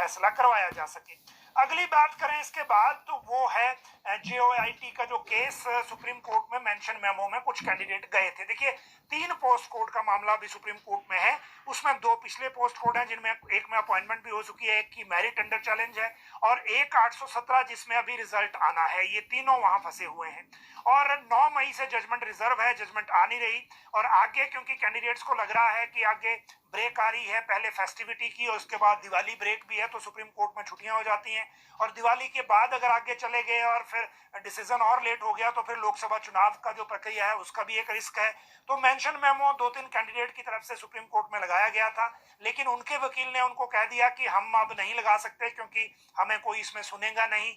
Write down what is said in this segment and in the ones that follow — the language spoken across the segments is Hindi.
फैसला करवाया जा सके। अगली बात करें इसके बाद तो वो है जेओआईटी का जो केस सुप्रीम कोर्ट में मेंशन मेमो में कुछ कैंडिडेट गए थे। देखिए 3 पोस्ट कोड का मामला भी सुप्रीम कोर्ट में है, उसमें 2 पिछले पोस्ट कोड हैं जिनमें एक में अपॉइंटमेंट भी हो चुकी है, एक की मेरिट अंडर चैलेंज है और एक 817 जिसमें अभी रिजल्ट आना है। ये तीनों वहां फंसे हुए हैं और 9 मई से जजमेंट रिजर्व है, जजमेंट आ नहीं रही और आगे क्योंकि कैंडिडेट्स को लग रहा है कि आगे ब्रेक आ रही है, पहले फेस्टिविटी की और उसके बाद दिवाली ब्रेक भी है तो सुप्रीम कोर्ट में छुट्टियां हो जाती हैं और दिवाली के बाद अगर आगे चले गए और फिर डिसीजन और लेट हो गया तो फिर लोकसभा चुनाव का जो प्रक्रिया है उसका भी एक रिस्क है। तो मेंशन मेमो 2-3 कैंडिडेट की तरफ से सुप्रीम कोर्ट में लगाया गया था, लेकिन उनके वकील ने उनको कह दिया कि हम अब नहीं लगा सकते क्योंकि हमें कोई इसमें सुनेगा नहीं।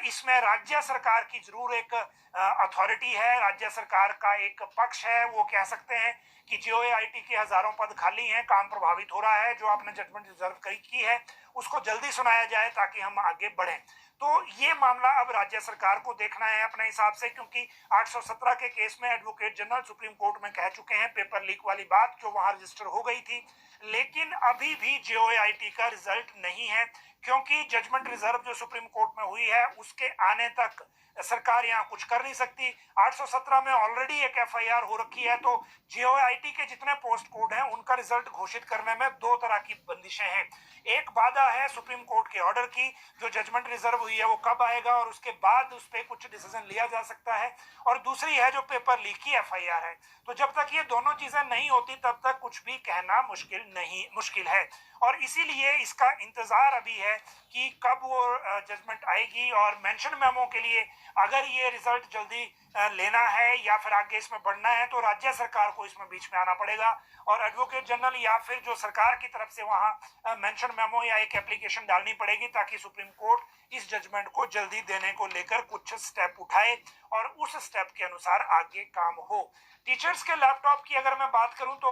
इसमें राज्य सरकार की जरूर एक अथॉरिटी है, राज्य सरकार का एक पक्ष है, वो कह सकते हैं कि जेओआईटी के हजारों पद खाली हैं, काम प्रभावित हो रहा है, जो आपने जजमेंट रिजर्व की है उसको जल्दी सुनाया जाए ताकि हम आगे बढ़ें। तो ये मामला अब राज्य सरकार को देखना है अपने हिसाब से, क्योंकि 817 के केस में एडवोकेट जनरल सुप्रीम कोर्ट में कह चुके हैं पेपर लीक वाली बात जो वहां रजिस्टर हो गई थी, लेकिन अभी भी जेओआईटी का रिजल्ट नहीं है क्योंकि जजमेंट रिजर्व जो सुप्रीम कोर्ट में हुई है उसके आने तक सरकार यहाँ कुछ कर नहीं सकती। 817 में ऑलरेडी एक एफआईआर हो रखी है, तो जेओआईटी के जितने पोस्ट कोड हैं उनका रिजल्ट घोषित करने में 2 तरह की बंदिशें हैं। एक बाधा है सुप्रीम कोर्ट के ऑर्डर की, जो जजमेंट रिजर्व हुई है वो कब आएगा और उसके बाद उस पर कुछ डिसीजन लिया जा सकता है, और दूसरी है जो पेपर लीक की एफआईआर है। तो जब तक ये दोनों चीजें नहीं होती तब तक कुछ भी कहना मुश्किल है और इसीलिए इसका इंतजार अभी है कि कब वो जजमेंट आएगी। और मेंशन मेमो के लिए अगर ये रिजल्ट जल्दी लेना है या फिर आगे इसमें बढ़ना है तो राज्य सरकार को इसमें बीच में आना पड़ेगा और एडवोकेट जनरल या फिर जो सरकार की तरफ से वहां मेंशन मेमो या एक एप्लीकेशन डालनी पड़ेगी ताकि सुप्रीम कोर्ट इस जजमेंट को जल्दी देने को लेकर कुछ स्टेप उठाए और उस स्टेप के अनुसार आगे काम हो। टीचर्स के लैपटॉप की अगर मैं बात करूं तो